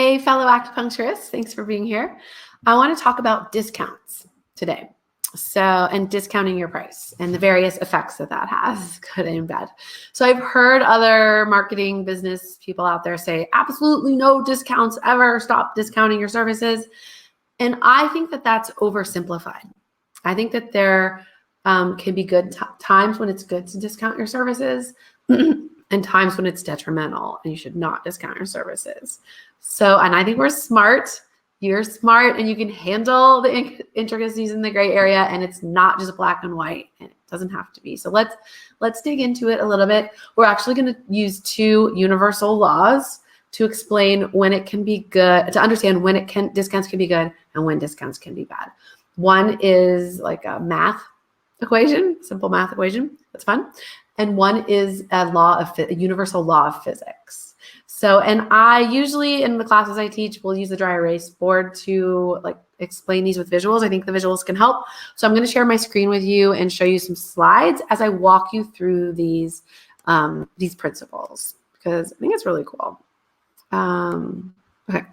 Hey, fellow acupuncturists, thanks for being here. I want to talk about discounts today. And discounting your price and the various effects that that has, good and bad. So I've heard other marketing business people out there say, absolutely no discounts ever, stop discounting your services. And I think that that's oversimplified. I think that there can be good times when it's good to discount your services and times when it's detrimental and you should not discount your services. So, and I think we're smart. You're smart and you can handle the intricacies in the gray area, and it's not just black and white, and it doesn't have to be. So let's dig into it a little bit. We're actually going to use two universal laws to explain when it can be good, to understand when discounts can be good and when discounts can be bad. One is like a math equation, simple math equation. That's fun. And one is a universal law of physics. So, and I usually in the classes I teach, will use the dry erase board to like explain these with visuals. I think the visuals can help. So I'm going to share my screen with you and show you some slides as I walk you through these principles, because I think it's really cool. Okay.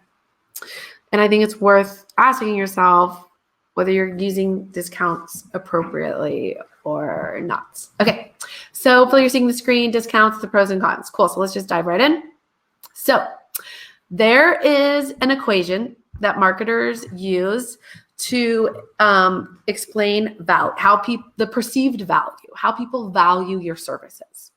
And I think it's worth asking yourself whether you're using discounts appropriately or not. Okay. So hopefully you're seeing the screen, discounts, the pros and cons. Cool. So let's just dive right in. So there is an equation that marketers use to explain the perceived value, how people value your services.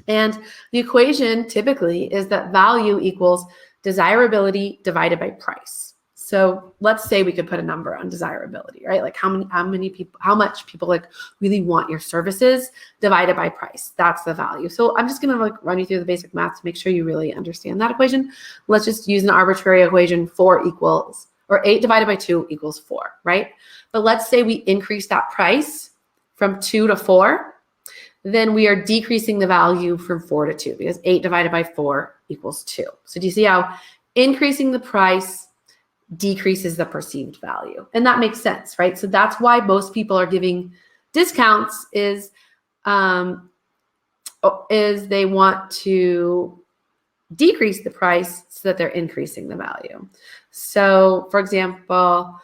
And the equation typically is that value equals desirability divided by price. So let's say we could put a number on desirability, right? Like how much people like really want your services divided by price. That's the value. So I'm just going to like run you through the basic math to make sure you really understand that equation. Let's just use an arbitrary equation. 8 divided by 2 equals 4, right? But let's say we increase that price from 2 to 4, then we are decreasing the value from 4 to 2 because 8 divided by 4 equals 2. So do you see how increasing the price decreases the perceived value? And that makes sense, right? So that's why most people are giving discounts is they want to decrease the price so that they're increasing the value. So for example,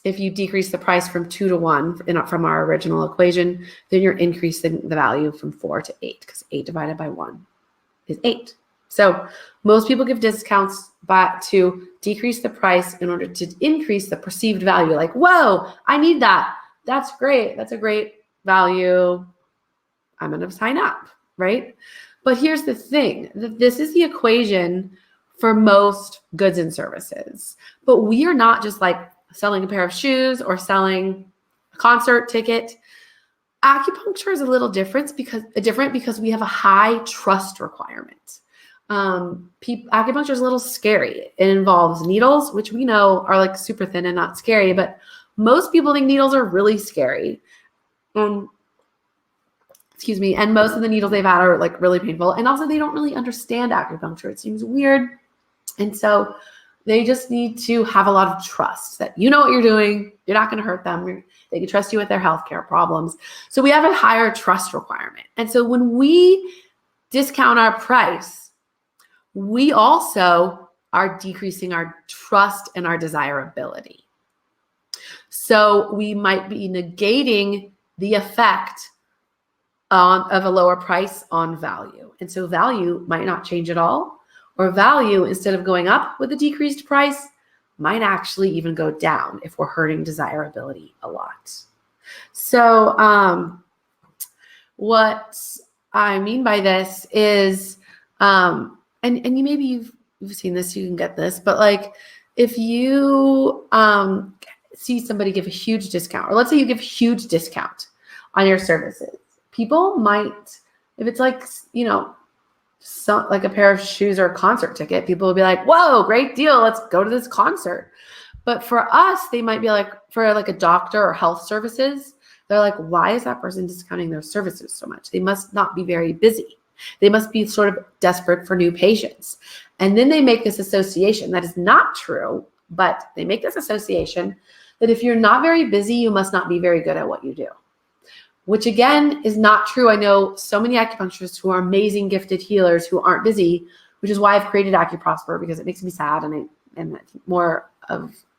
if you decrease the price from 2 to 1 from our original equation, then you're increasing the value from 4 to 8 because 8 divided by 1 is 8. So most people give discounts to decrease the price in order to increase the perceived value. Like, whoa, I need that. That's great. That's a great value. I'm going to sign up, right? But here's the thing. This is the equation for most goods and services. But we are not just like selling a pair of shoes or selling a concert ticket. Acupuncture is a little different because we have a high trust requirement. Acupuncture is a little scary. It involves needles, which we know are like super thin and not scary, but most people think needles are really scary. And most of the needles they've had are like really painful. And also they don't really understand acupuncture. It seems weird. And so they just need to have a lot of trust that you know what you're doing. You're not going to hurt them. They can trust you with their healthcare problems. So we have a higher trust requirement. And so when we discount our price, we also are decreasing our trust and our desirability. So we might be negating the effect of a lower price on value. And so value might not change at all, or value, instead of going up with a decreased price, might actually even go down if we're hurting desirability a lot. So what I mean by this is, and you've seen this, you can get this, but like if you see somebody give a huge discount, or let's say you give huge discount on your services, people might, if it's like, like a pair of shoes or a concert ticket, people will be like, whoa, great deal. Let's go to this concert. But for us, they might be like, for like a doctor or health services, they're like, why is that person discounting their services so much? They must not be very busy. They must be sort of desperate for new patients. And then they make this association that is not true, but they make this association that if you're not very busy, you must not be very good at what you do, which again is not true. I know so many acupuncturists who are amazing, gifted healers who aren't busy, which is why I've created AcuProsper, because it makes me sad, and more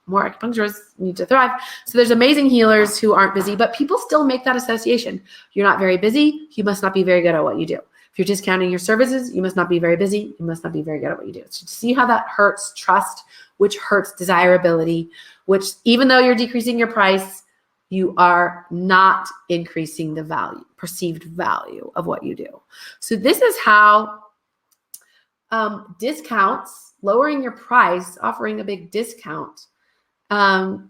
acupuncturists need to thrive. So there's amazing healers who aren't busy, but people still make that association. You're not very busy, you must not be very good at what you do. If you're discounting your services, you must not be very busy, you must not be very good at what you do. So see how that hurts trust, which hurts desirability, which even though you're decreasing your price, you are not increasing the value, perceived value of what you do. So this is how discounts, lowering your price, offering a big discount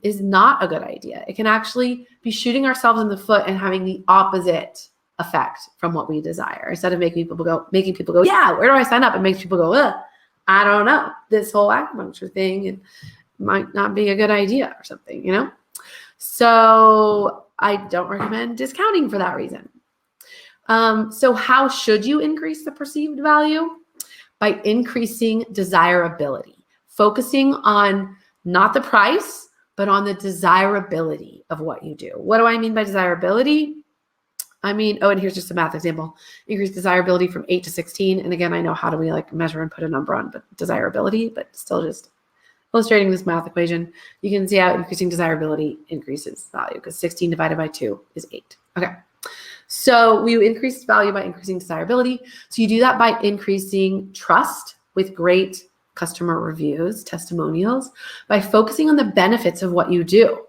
is not a good idea. It can actually be shooting ourselves in the foot and having the opposite effect from what we desire. Instead of making people go, yeah, where do I sign up? It makes people go, I don't know, this whole acupuncture thing, it might not be a good idea or something, you know? So I don't recommend discounting for that reason. So how should you increase the perceived value? By increasing desirability, focusing on not the price, but on the desirability of what you do. What do I mean by desirability? and here's just a math example. Increase desirability from 8 to 16. And again, I know how do we measure and put a number on but desirability, but still just illustrating this math equation. You can see how increasing desirability increases value, because 16 divided by 2 is 8. Okay. So we increase value by increasing desirability. So you do that by increasing trust with great customer reviews, testimonials, by focusing on the benefits of what you do,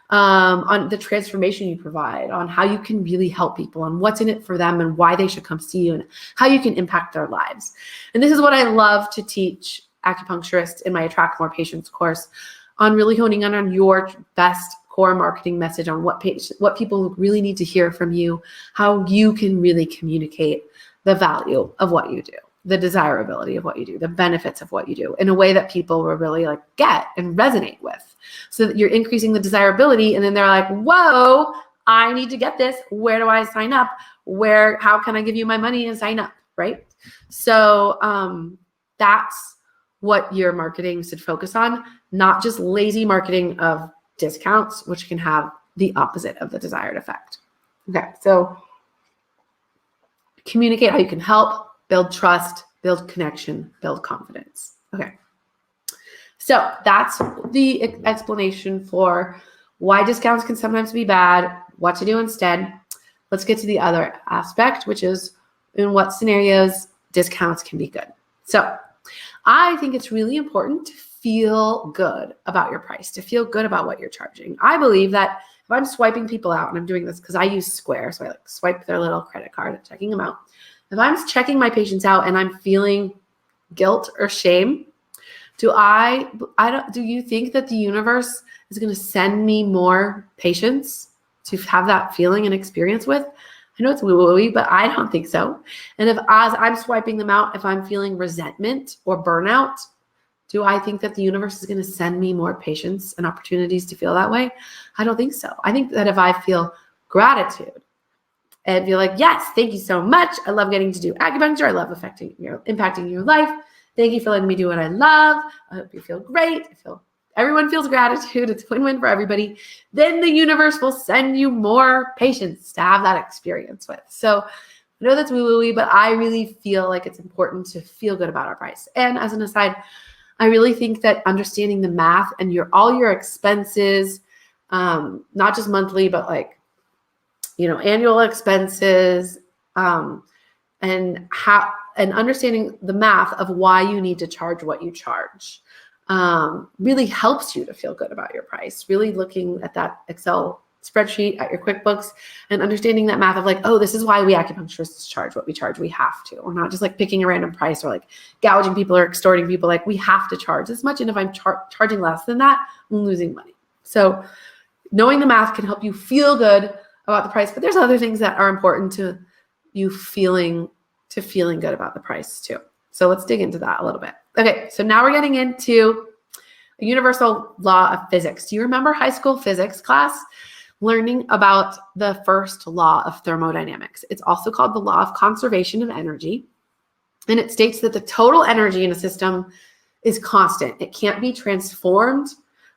on the transformation you provide, on how you can really help people, on what's in it for them and why they should come see you, and how you can impact their lives. And this is what I love to teach acupuncturists in my Attract More Patients course, on really honing in on your best core marketing message, on what people really need to hear from you, how you can really communicate the value of what you do, the desirability of what you do, the benefits of what you do in a way that people will really get and resonate with, so that you're increasing the desirability. And then they're like, whoa, I need to get this. Where do I sign up? How can I give you my money and sign up? Right. So that's what your marketing should focus on, not just lazy marketing of discounts, which can have the opposite of the desired effect. Okay, so communicate how you can help, build trust, build connection, build confidence. Okay, so that's the explanation for why discounts can sometimes be bad, what to do instead. Let's get to the other aspect, which is in what scenarios discounts can be good. So I think it's really important to feel good about your price, to feel good about what you're charging. I believe that if I'm swiping people out, and I'm doing this because I use Square, so I swipe their little credit card, checking them out. If I'm checking my patients out and I'm feeling guilt or shame, do you think that the universe is going to send me more patients to have that feeling and experience with? I know it's woo-woo-y, but I don't think so. And as I'm swiping them out, if I'm feeling resentment or burnout, do I think that the universe is going to send me more patients and opportunities to feel that way? I don't think so. I think that if I feel gratitude and feel like, yes, thank you so much. I love getting to do acupuncture. I love impacting your life. Thank you for letting me do what I love. I hope you feel great. Everyone feels gratitude. It's win-win for everybody. Then the universe will send you more patients to have that experience with. So I know that's woo-woo-y, but I really feel like it's important to feel good about our price. And as an aside, I really think that understanding the math and all your expenses, not just monthly, but annual expenses, and understanding the math of why you need to charge what you charge, really helps you to feel good about your price. Really looking at that Excel spreadsheet, at your QuickBooks, and understanding that math of this is why we acupuncturists charge what we charge. We have to. We're not just picking a random price or gouging people or extorting people. We have to charge this much. And if I'm charging less than that, I'm losing money. So knowing the math can help you feel good about the price, but there's other things that are important to you feeling good about the price too. So let's dig into that a little bit. Okay, so now we're getting into a universal law of physics. Do you remember high school physics class? Learning about the first law of thermodynamics. It's also called the law of conservation of energy. And it states that the total energy in a system is constant. It can't be transformed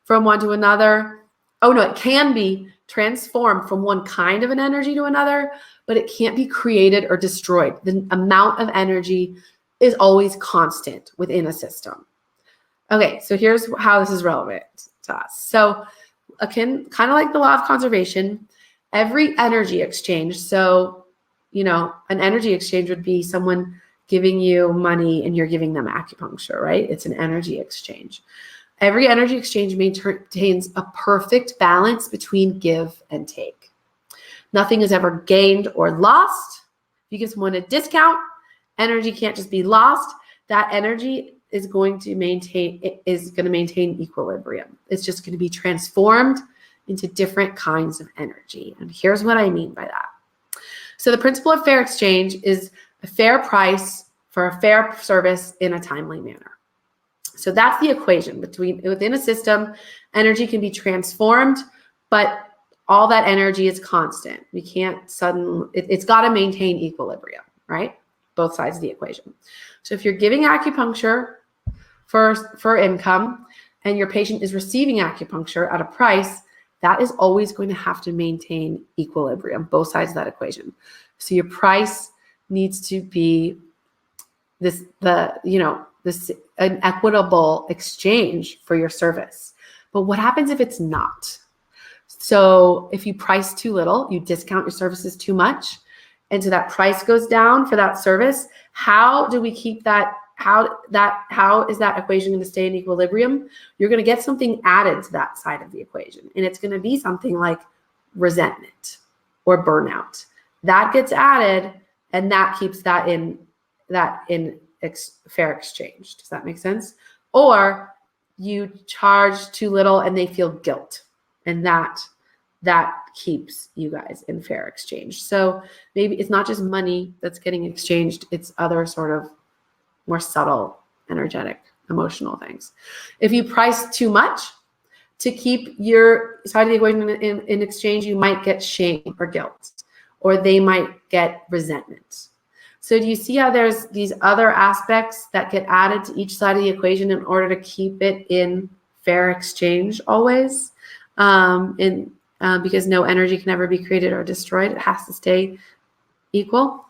from one to another. Oh no, it can be transformed from one kind of an energy to another, but it can't be created or destroyed. The amount of energy is always constant within a system. Okay, so here's how this is relevant to us. So kind of like the law of conservation, every energy exchange. So, an energy exchange would be someone giving you money and you're giving them acupuncture, right? It's an energy exchange. Every energy exchange maintains a perfect balance between give and take. Nothing is ever gained or lost. If you give someone a discount, energy can't just be lost. That energy is going to maintain equilibrium. It's just going to be transformed into different kinds of energy. And here's what I mean by that. So the principle of fair exchange is a fair price for a fair service in a timely manner. So that's the equation. Within a system, energy can be transformed, but all that energy is constant. We can't it's got to maintain equilibrium, right? Both sides of the equation. So if you're giving acupuncture for income and your patient is receiving acupuncture at a price, that is always going to have to maintain equilibrium, both sides of that equation. So your price needs to be an equitable exchange for your service. But what happens if it's not? So if you price too little, you discount your services too much, and so that price goes down for that service, how do we keep that? How is that equation going to stay in equilibrium? You're going to get something added to that side of the equation, and it's going to be something like resentment or burnout. That gets added, and that keeps that in fair exchange. Does that make sense? Or you charge too little and they feel guilt, and that keeps you guys in fair exchange. So maybe it's not just money that's getting exchanged, it's other sort of more subtle, energetic, emotional things. If you price too much to keep your side of the equation in exchange, you might get shame or guilt, or they might get resentment. So do you see how there's these other aspects that get added to each side of the equation in order to keep it in fair exchange always? Because no energy can ever be created or destroyed. It has to stay equal.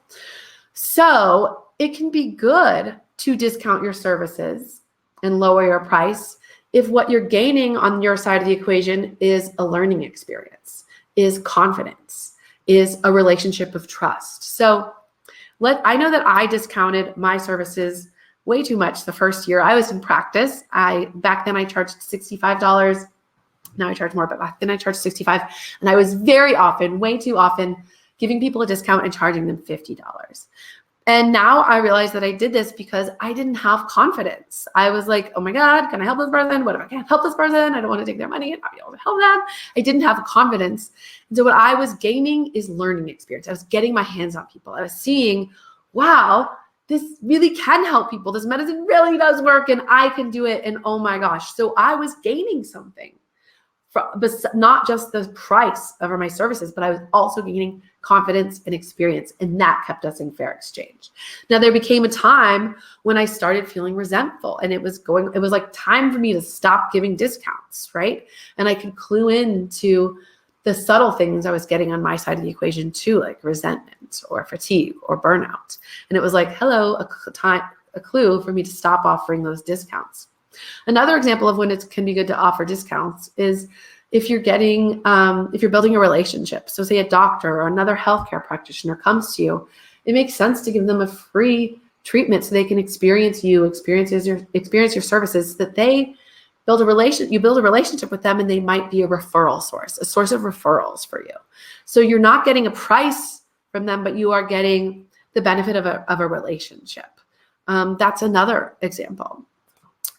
So it can be good to discount your services and lower your price if what you're gaining on your side of the equation is a learning experience, is confidence, is a relationship of trust. So I know that I discounted my services way too much the first year I was in practice. Back then I charged $65. Now I charge more, but back then I charged $65. And I was way too often, giving people a discount and charging them $50. And now I realize that I did this because I didn't have confidence. I was like, oh my God, can I help this person? What if I can't help this person? I don't want to take their money and not be able to help them. I didn't have confidence. And so what I was gaining is learning experience. I was getting my hands on people. I was seeing, wow, this really can help people. This medicine really does work and I can do it. And oh my gosh. So I was gaining something. Not just the price of my services, but I was also gaining confidence and experience, and that kept us in fair exchange. Now there became a time when I started feeling resentful, and it was like time for me to stop giving discounts, right? And I could clue into the subtle things I was getting on my side of the equation too, like resentment or fatigue or burnout. And it was like, hello, a clue for me to stop offering those discounts. Another example of when it can be good to offer discounts is if you're building a relationship. So say a doctor or another healthcare practitioner comes to you, it makes sense to give them a free treatment so they can experience your services, that they build a relationship with them, and they might be a source of referrals for you. So you're not getting a price from them, but you are getting the benefit of a relationship. That's another example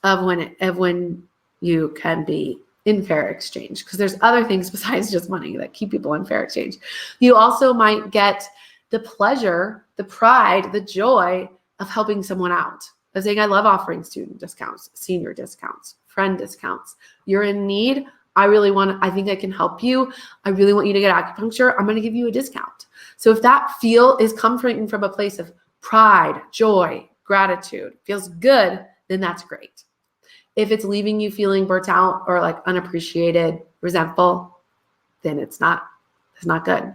of when you can be in fair exchange, because there's other things besides just money that keep people in fair exchange. You also might get the pleasure, the pride, the joy of helping someone out. I was saying, I love offering student discounts, senior discounts, friend discounts. You're in need. I think I can help you. I really want you to get acupuncture. I'm going to give you a discount. So if that is coming from a place of pride, joy, gratitude, feels good, then that's great. If it's leaving you feeling burnt out or like unappreciated, resentful, then it's not good.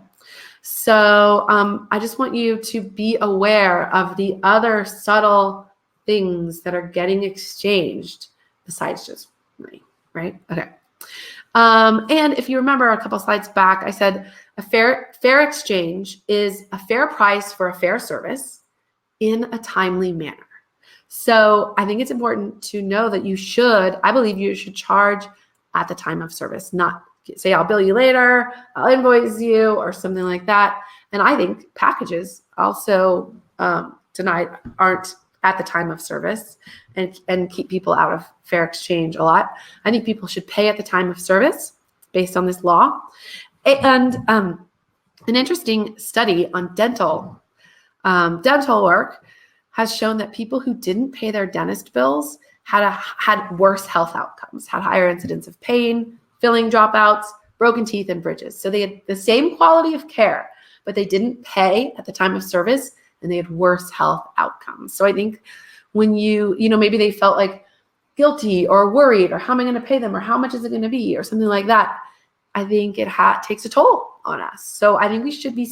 So I just want you to be aware of the other subtle things that are getting exchanged besides just money, right? Okay. And if you remember a couple slides back, I said a fair exchange is a fair price for a fair service in a timely manner. So I think it's important to know that I believe you should charge at the time of service, not say, I'll bill you later, I'll invoice you, or something like that. And I think packages also denied aren't at the time of service and keep people out of fair exchange a lot. I think people should pay at the time of service based on this law. And an interesting study on dental work has shown that people who didn't pay their dentist bills had worse health outcomes, had higher incidence of pain, filling dropouts, broken teeth, and bridges. So they had the same quality of care, but they didn't pay at the time of service, and they had worse health outcomes. So I think when maybe they felt like guilty or worried, or how am I going to pay them, or how much is it going to be, or something like that, I think it takes a toll on us. So I think we should be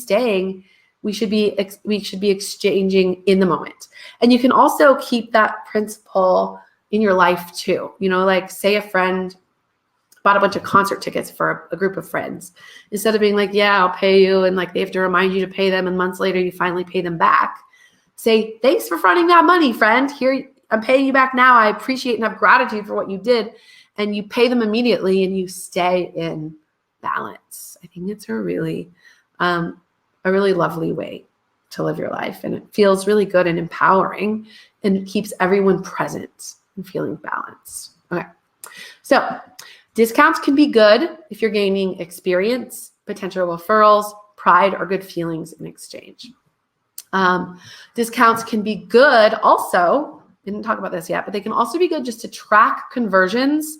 exchanging in the moment. And you can also keep that principle in your life too. Like say a friend bought a bunch of concert tickets for a group of friends. Instead of being like, yeah, I'll pay you, and like they have to remind you to pay them, and months later you finally pay them back. Say, thanks for fronting that money, friend. Here, I'm paying you back now. I appreciate and have gratitude for what you did. And you pay them immediately, and you stay in balance. I think it's a really lovely way to live your life. And it feels really good and empowering, and it keeps everyone present and feeling balanced. Okay. So discounts can be good if you're gaining experience, potential referrals, pride, or good feelings in exchange. Discounts can be good also, didn't talk about this yet, but they can also be good just to track conversions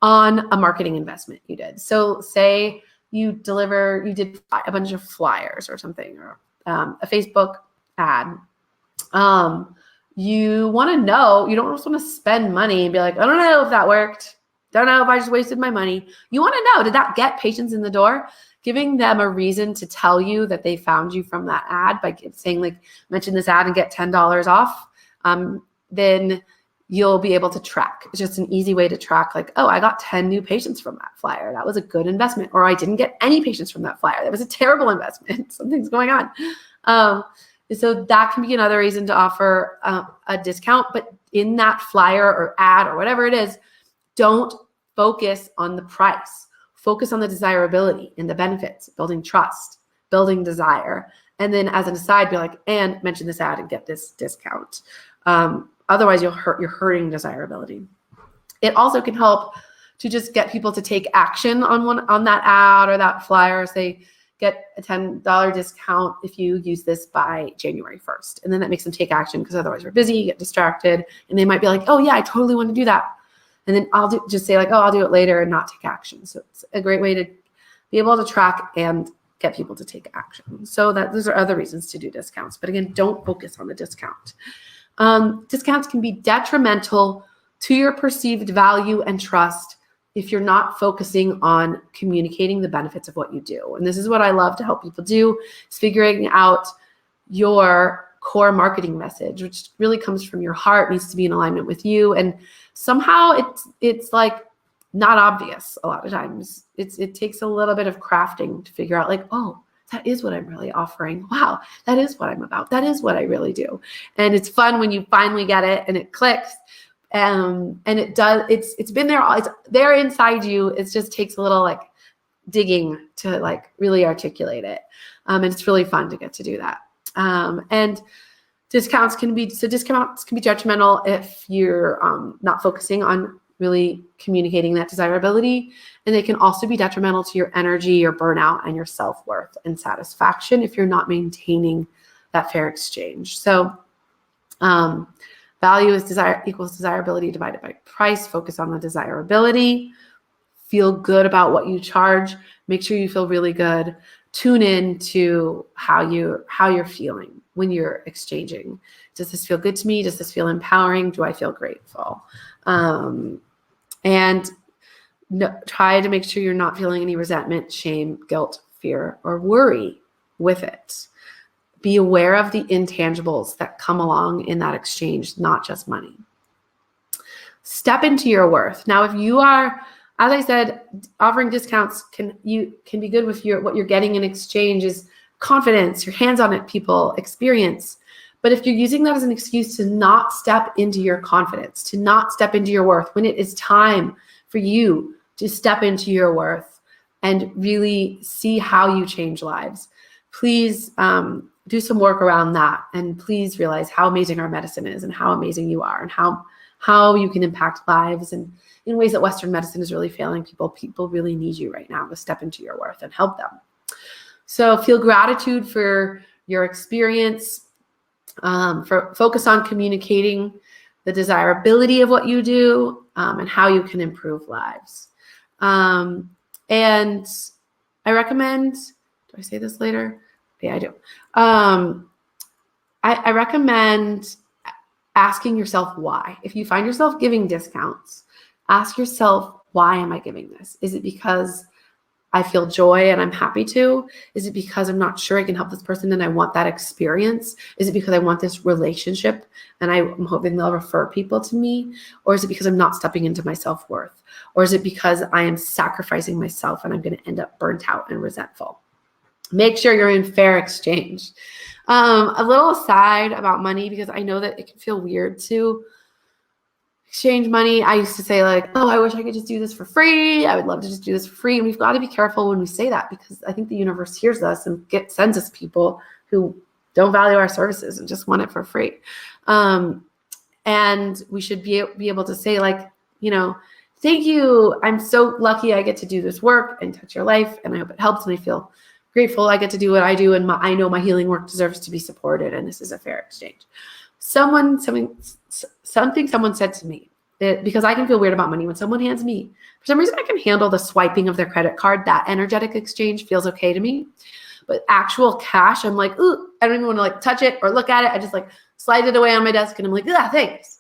on a marketing investment you did. So say you did a bunch of flyers or something, or a Facebook ad. You want to know, you don't just want to spend money and be like, I don't know if that worked. Don't know if I just wasted my money. You want to know, did that get patients in the door? Giving them a reason to tell you that they found you from that ad by saying like, mention this ad and get $10 off. Then you'll be able to track. It's just an easy way to track like, oh, I got 10 new patients from that flyer. That was a good investment. Or I didn't get any patients from that flyer. That was a terrible investment. Something's going on. So that can be another reason to offer a discount. But in that flyer or ad or whatever it is, don't focus on the price. Focus on the desirability and the benefits, building trust, building desire. And then as an aside, be like, and mention this ad and get this discount. Otherwise, you're hurting desirability. It also can help to just get people to take action on that ad or that flyer. Say, get a $10 discount if you use this by January 1st. And then that makes them take action, because otherwise we're busy, get distracted, and they might be like, oh yeah, I totally want to do that. And then I'll just say like, oh, I'll do it later, and not take action. So it's a great way to be able to track and get people to take action. So those are other reasons to do discounts. But again, don't focus on the discount. Discounts can be detrimental to your perceived value and trust if you're not focusing on communicating the benefits of what you do. And this is what I love to help people do, is figuring out your core marketing message, which really comes from your heart, needs to be in alignment with you. And somehow it's like not obvious a lot of times. It takes a little bit of crafting to figure out like, oh, that is what I'm really offering. Wow, that is what I'm about. That is what I really do. And it's fun when you finally get it and it clicks. And it does, it's been there, it's there inside you. It just takes a little like digging to like really articulate it. And it's really fun to get to do that. And discounts can be detrimental if you're not focusing on really communicating that desirability. And they can also be detrimental to your energy, your burnout, and your self-worth and satisfaction if you're not maintaining that fair exchange. So value is equals desirability divided by price. Focus on the desirability. Feel good about what you charge. Make sure you feel really good. Tune in to how you're feeling when you're exchanging. Does this feel good to me? Does this feel empowering? Do I feel grateful? And try to make sure you're not feeling any resentment, shame, guilt, fear, or worry with it. be aware of the intangibles that come along in that exchange, not just money. Step into your worth. Now, if you are, as I said, offering discounts can be good with what you're getting in exchange is confidence, your hands on it, people, experience. But if you're using that as an excuse to not step into your confidence, to not step into your worth, when it is time for you to step into your worth and really see how you change lives, please do some work around that. And please realize how amazing our medicine is and how amazing you are and how you can impact lives and in ways that Western medicine is really failing people. People really need you right now to step into your worth and help them. So feel gratitude for your experience. Focus on communicating the desirability of what you do and how you can improve lives. And I recommend, do I say this later? Yeah, I do. I recommend asking yourself why. If you find yourself giving discounts, ask yourself, why am I giving this? Is it because I feel joy and I'm happy to? Is it because I'm not sure I can help this person and I want that experience? Is it because I want this relationship and I'm hoping they'll refer people to me? Or is it because I'm not stepping into my self-worth? Or is it because I am sacrificing myself and I'm going to end up burnt out and resentful? Make sure you're in fair exchange. A little aside about money, because I know that it can feel weird to exchange money. I used to say like, oh, I wish I could just do this for free. I would love to just do this for free. And we've got to be careful when we say that, because I think the universe hears us and sends us people who don't value our services and just want it for free. And we should be able to say like, thank you. I'm so lucky I get to do this work and touch your life. And I hope it helps. And I feel grateful I get to do what I do. And I know my healing work deserves to be supported. And this is a fair exchange. Something someone said to me, because I can feel weird about money when someone hands me, for some reason I can handle the swiping of their credit card. That energetic exchange feels okay to me. But actual cash, I'm like, ooh, I don't even want to like touch it or look at it. I just like slide it away on my desk and I'm like, ah, thanks.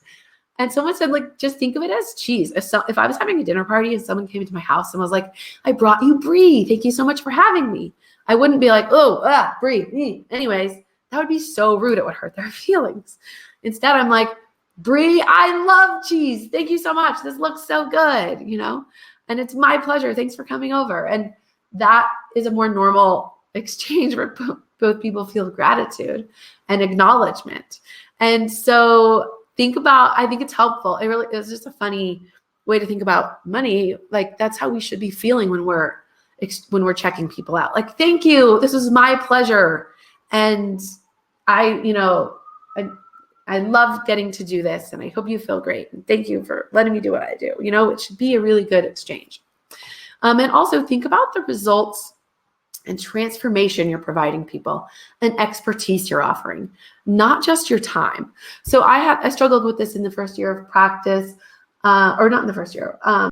And someone said, like, just think of it as cheese. If I was having a dinner party and someone came into my house and was like, I brought you brie. Thank you so much for having me. I wouldn't be like, oh, brie. Anyways, that would be so rude. It would hurt their feelings. Instead, I'm like, brie, I love cheese. Thank you so much. This looks so good, and it's my pleasure. Thanks for coming over. And that is a more normal exchange where both people feel gratitude and acknowledgement. And so I think it's helpful. It was just a funny way to think about money. Like that's how we should be feeling when we're checking people out. Like, thank you. This was my pleasure. And I love getting to do this, and I hope you feel great. And thank you for letting me do what I do. It should be a really good exchange. And also think about the results and transformation you're providing people and expertise you're offering, not just your time. So I struggled with this in the first year of practice, or not in the first year. Come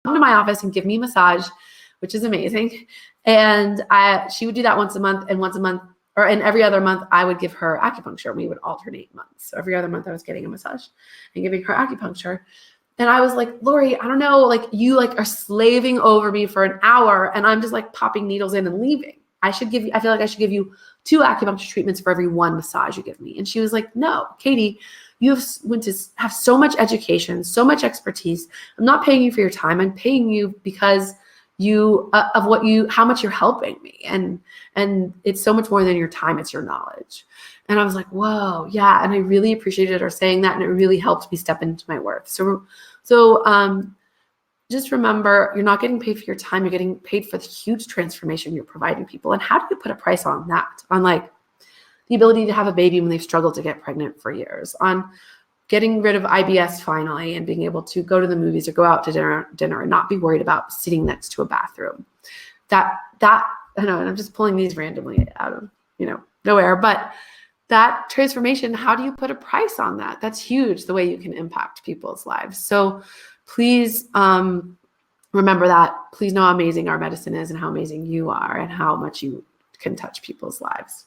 to my office and give me a massage, which is amazing. And she would do that once a month, and every other month I would give her acupuncture. We would alternate months. So every other month I was getting a massage and giving her acupuncture. And I was like, Lori, I don't know, like you are slaving over me for an hour and I'm just like popping needles in and leaving. I feel like I should give you 2 acupuncture treatments for every 1 massage you give me. And she was like, no, Katie, you have so much education, so much expertise. I'm not paying you for your time. I'm paying you because how much you're helping me. And it's so much more than your time. It's your knowledge. And I was like, whoa, yeah. And I really appreciated her saying that. And it really helped me step into my worth. So just remember, you're not getting paid for your time. You're getting paid for the huge transformation you're providing people. And how do you put a price on that? On like the ability to have a baby when they've struggled to get pregnant for years, on getting rid of IBS finally and being able to go to the movies or go out to dinner and not be worried about sitting next to a bathroom. That I know, and I'm just pulling these randomly out of, nowhere, but that transformation, how do you put a price on that? That's huge, the way you can impact people's lives. So please remember that. Please know how amazing our medicine is and how amazing you are and how much you can touch people's lives.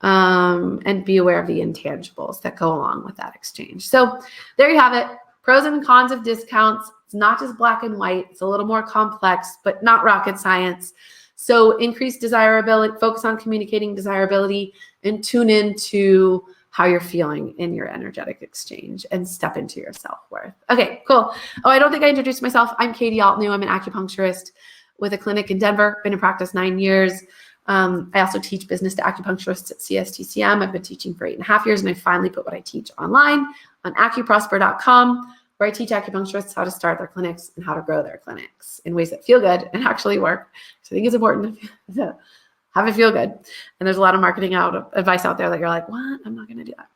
And be aware of the intangibles that go along with that exchange. So there you have it. Pros and cons of discounts. It's not just black and white. It's a little more complex, but not rocket science. So increase desirability, focus on communicating desirability, and tune into how you're feeling in your energetic exchange and step into your self-worth. Okay, cool. Oh, I don't think I introduced myself. I'm Katie Altnew. I'm an acupuncturist with a clinic in Denver. Been in practice 9 years. I also teach business to acupuncturists at CSTCM. I've been teaching for 8.5 years, and I finally put what I teach online on acuprosper.com, where I teach acupuncturists how to start their clinics and how to grow their clinics in ways that feel good and actually work. So I think it's important to have it feel good. And there's a lot of marketing advice out there that you're like, what? I'm not going to do that.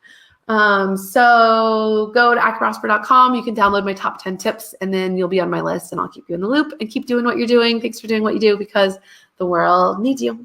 So go to acuprosper.com. You can download my top 10 tips, and then you'll be on my list, and I'll keep you in the loop and keep doing what you're doing. Thanks for doing what you do, because the world needs you.